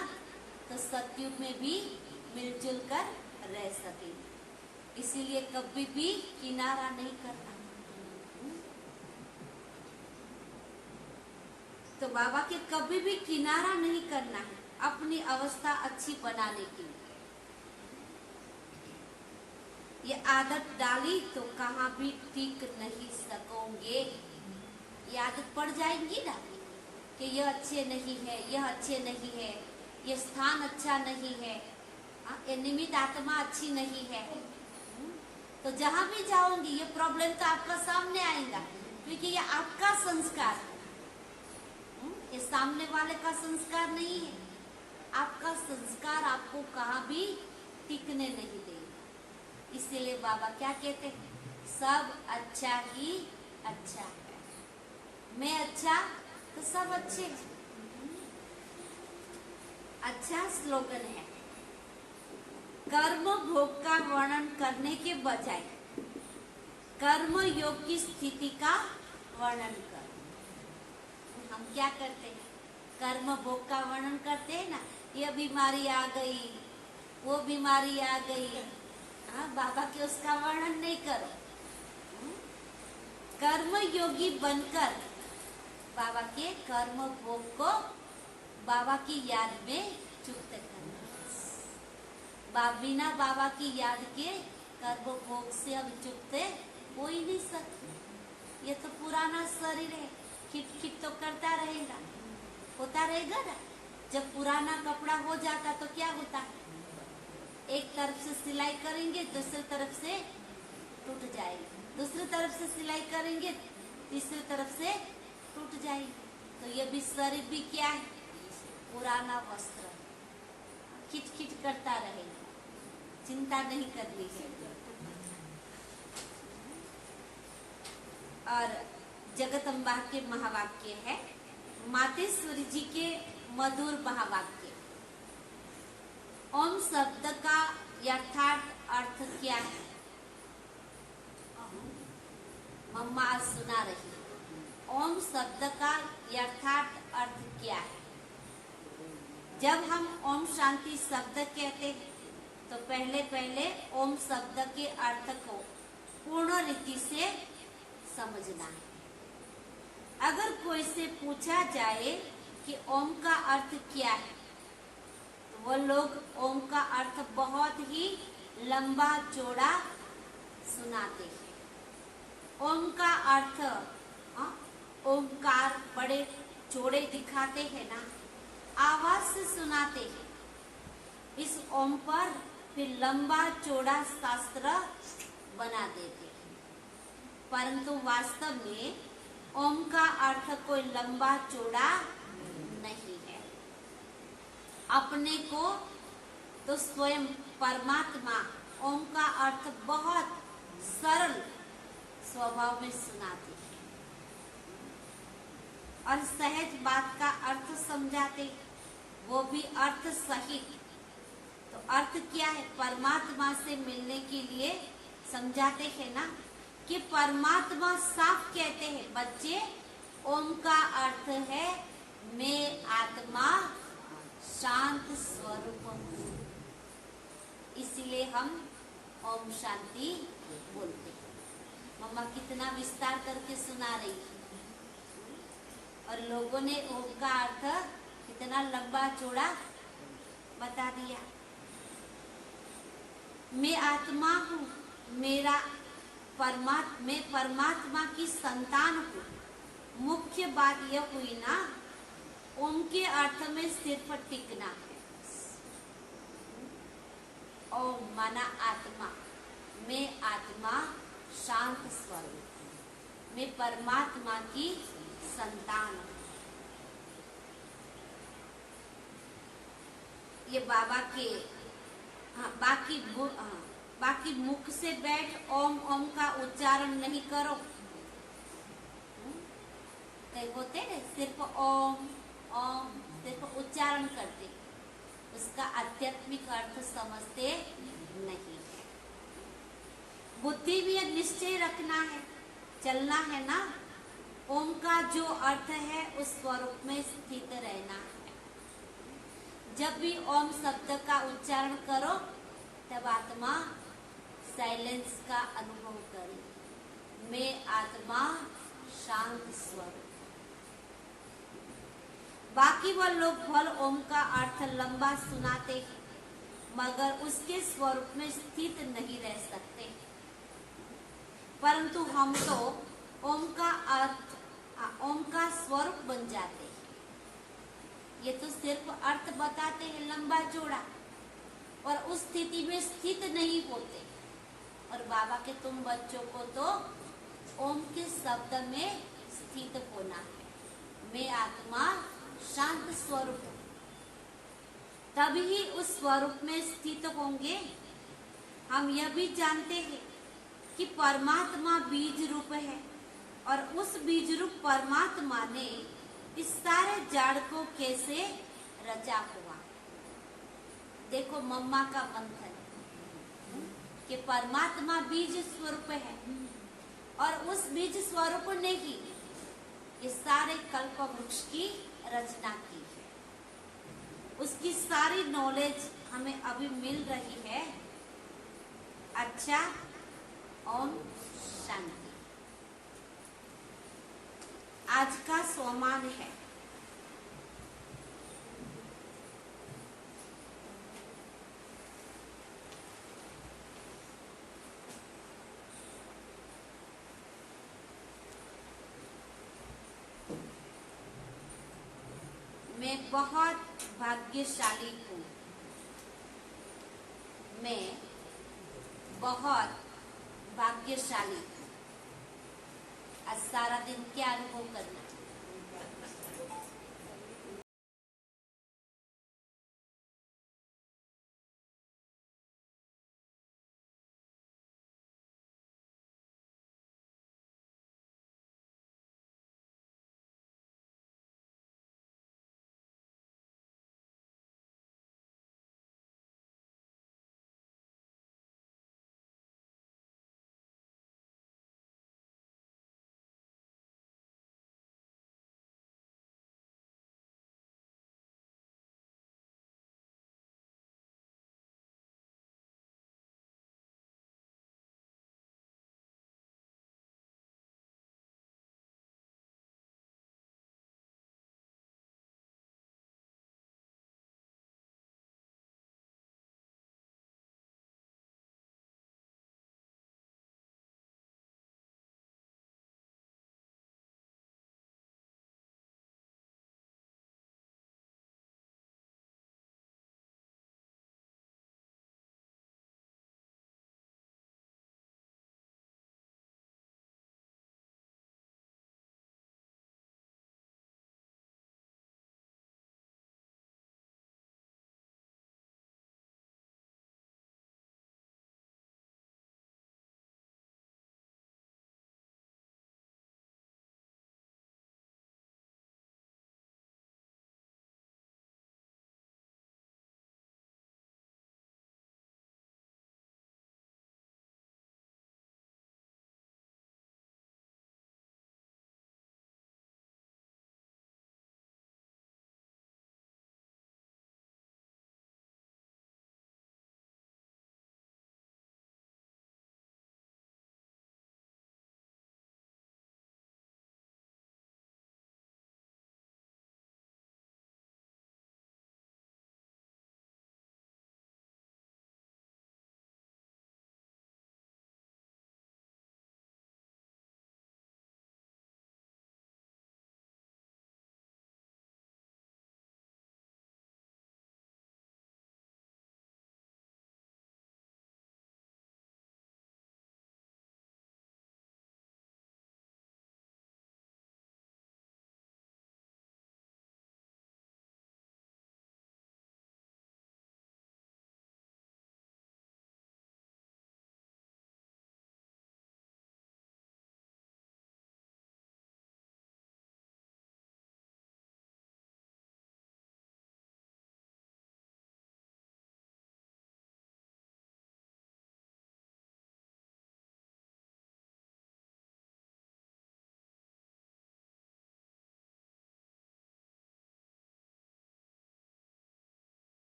तो सतयुग में भी मिलजुल कर रह सकेंगे। इसीलिए कभी भी किनारा नहीं करना। तो बाबा के कभी भी किनारा नहीं करना है अपनी अवस्था अच्छी बनाने के लिए। ये आदत डाली तो कहाँ भी टिक नहीं सकोगे। ये आदत पड़ जाएंगी ना कि यह अच्छे नहीं है, यह अच्छे नहीं है, ये स्थान अच्छा नहीं है, ये निमित्त आत्मा अच्छी नहीं है, तो जहां भी जाओगे ये प्रॉब्लम तो आपका सामने आएगा, क्योंकि ये आपका संस्कार है। ये सामने वाले का संस्कार नहीं है। आपका संस्कार आपको कहाँ भी टिकने नहीं देगा। इसीलिए बाबा क्या कहते हैं, सब अच्छा ही अच्छा है। मैं अच्छा तो सब अच्छे हैं। अच्छा स्लोगन है। कर्म भोग का वर्णन करने के बजाय कर्म योग की स्थिति का वर्णन कर। हम क्या करते हैं, कर्म भोग का वर्णन करते हैं ना, ये बीमारी आ गई, वो बीमारी आ गई। हाँ, बाबा के उसका वर्णन नहीं करो। कर्म योगी बनकर बाबा के कर्म भोग को बाबा की याद में चुप्त करना। बिना बाबा की याद के कर्म भोग से हम चुप्त हो ही नहीं सकते। ये तो पुराना शरीर है, खिट खिट तो करता रहेगा, होता रहेगा ना। जब पुराना कपड़ा हो जाता तो क्या होता, एक तरफ से सिलाई करेंगे, दूसरी तरफ से टूट जाएगी, दूसरी तरफ से सिलाई करेंगे, तीसरी तरफ से टूट जाएगी। तो ये भी शरीर भी क्या है, पुराना वस्त्र, खिट खिट करता रहेगा, चिंता नहीं करनी है। और जगदम्बा के महावाक्य है, मातेश्वरी जी के मधुर महावाक्य। ओम शब्द का यथार्थ अर्थ क्या है? मम्मा आज सुना रही। ओम शब्द का यथार्थ अर्थ क्या है? जब हम ओम शांति शब्द कहते हैं तो पहले पहले ओम शब्द के अर्थ को पूर्ण रीति से समझना है। अगर कोई से पूछा जाए कि ओम का अर्थ क्या है, तो वो लोग ओम का अर्थ बहुत ही लंबा चौड़ा सुनाते हैं। ओम का अर्थ ओमकार बड़े चौड़े दिखाते हैं ना, आवाज से सुनाते हैं। इस ओम पर फिर लंबा चौड़ा शास्त्र बना देते हैं, परंतु वास्तव में ओम का अर्थ कोई लंबा चौड़ा नहीं है। अपने को तो स्वयं परमात्मा ओम का अर्थ बहुत सरल स्वभाव में सुनाते हैं और सहज बात का अर्थ समझाते, वो भी अर्थ सहित। तो अर्थ क्या है, परमात्मा से मिलने के लिए समझाते हैं ना, कि परमात्मा साफ कहते हैं बच्चे, ओम का अर्थ है मैं आत्मा शांत स्वरूप हूँ। इसीलिए हम ओम शांति बोलते हैं। मम्मा कितना विस्तार करके सुना रही है और लोगों ने ओम का अर्थ कितना लंबा चौड़ा बता दिया। मैं आत्मा हूँ, मैं परमात्मा की संतान हूँ। मुख्य बात यह हुई ना, ओम के अर्थ में सिर्फ टिकना है। ओम माना आत्मा, मैं आत्मा शांत स्वरूप, मैं परमात्मा की संतान हूँ। ये बाबा के हाँ, बाकी मुख से बैठ ओम ओम का उच्चारण नहीं करो। कई होते हैं सिर्फ ओम ओम सिर्फ उच्चारण करते, उसका आध्यात्मिक अर्थ समझते नहीं है। बुद्धि भी निश्चय रखना है, चलना है ना। ओम का जो अर्थ है उस स्वरूप में स्थित रहना है। जब भी ओम शब्द का उच्चारण करो तब आत्मा साइलेंस का अनुभव करे। मैं आत्मा शांत स्वरूप। बाकी वो लोग भल ओम का अर्थ लंबा सुनाते हैं, मगर उसके स्वरूप में स्थित नहीं रह सकते। परंतु हम तो ओम का अर्थ, ओम का स्वरूप बन जाते हैं। ये तो सिर्फ अर्थ बताते हैं लंबा चौड़ा, और उस स्थिति में स्थित नहीं होते। और बाबा के तुम बच्चों को तो ओम के शब्द में स्थित होना है। मैं आत्मा शांत स्वरूप हूँ, तभी उस स्वरूप में स्थित होंगे। हम यह भी जानते हैं कि परमात्मा बीज रूप है, और उस बीज रूप परमात्मा ने इस सारे जड़ को कैसे रचा हुआ। देखो मम्मा का मंथन कि परमात्मा बीज स्वरूप है, और उस बीज स्वरूप ने ही इस सारे कल्प वृक्ष की रचना की है। उसकी सारी नॉलेज हमें अभी मिल रही है। अच्छा, ओम शांति। आज का सोमान है मैं बहुत भाग्यशाली हूँ। मैं बहुत भाग्यशाली हूँ। आज सारा दिन क्या अनुभव करना।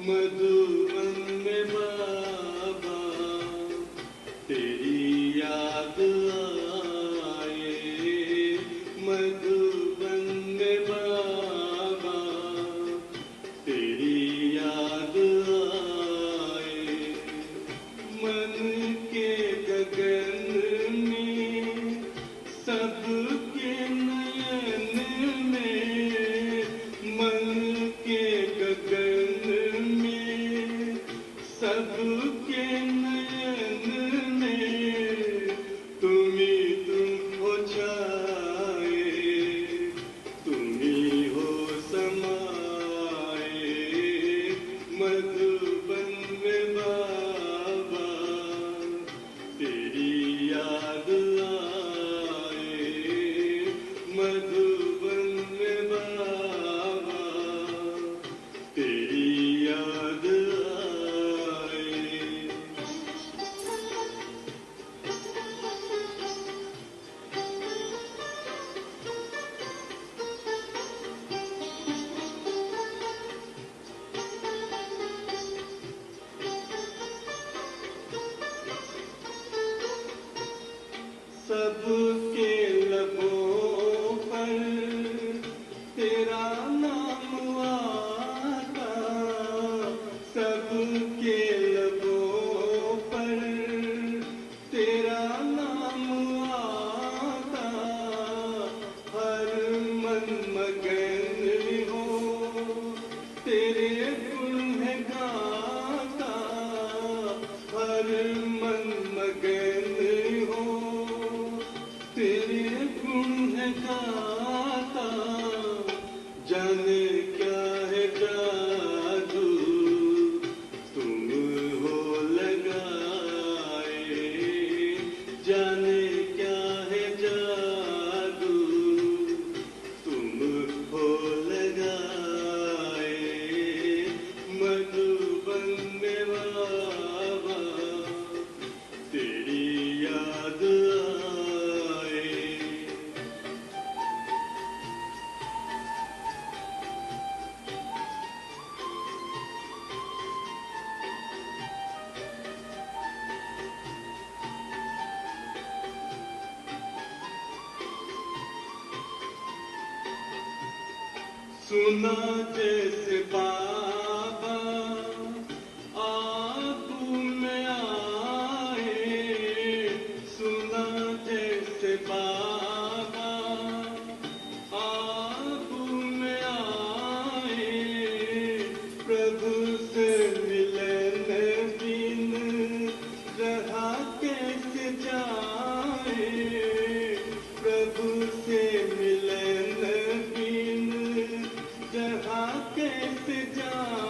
मधुबन में बाबा तेरी याद आए, मधुबन में बाबा तेरी याद आए, मन के गगन में सबके नयन में, मन के गगन में सबके नयन में तुम हो छाए, तुम हो समाए, मधुबन में बाबा तेरी याद आए, मधुबन में बाबा तेरी याद आए। सबके लबों पर तेरा नाम आता, सबके लबों पर तेरा नाम आता, हर मन मगन हो तेरे गुण गाता, हर मन मगन हो तेरे गुण गाता, जाने क्या है जादू तुम हो लगाए, जाने क्या है जादू तुम हो लगाए, मधुबन में बाबा तेरी याद आए। सुना जैसे बाबा आंखों में आए, सुना जैसे बाबा आंखों में आए, प्रभु से मिलन बिन रहा कैसे जाए, प्रभु से मिलन बिन रहा कैसे जाए,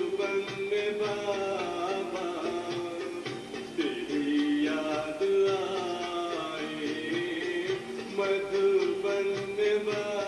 मधुबन में बाबा तेरी याद आए, मधुबन में बाबा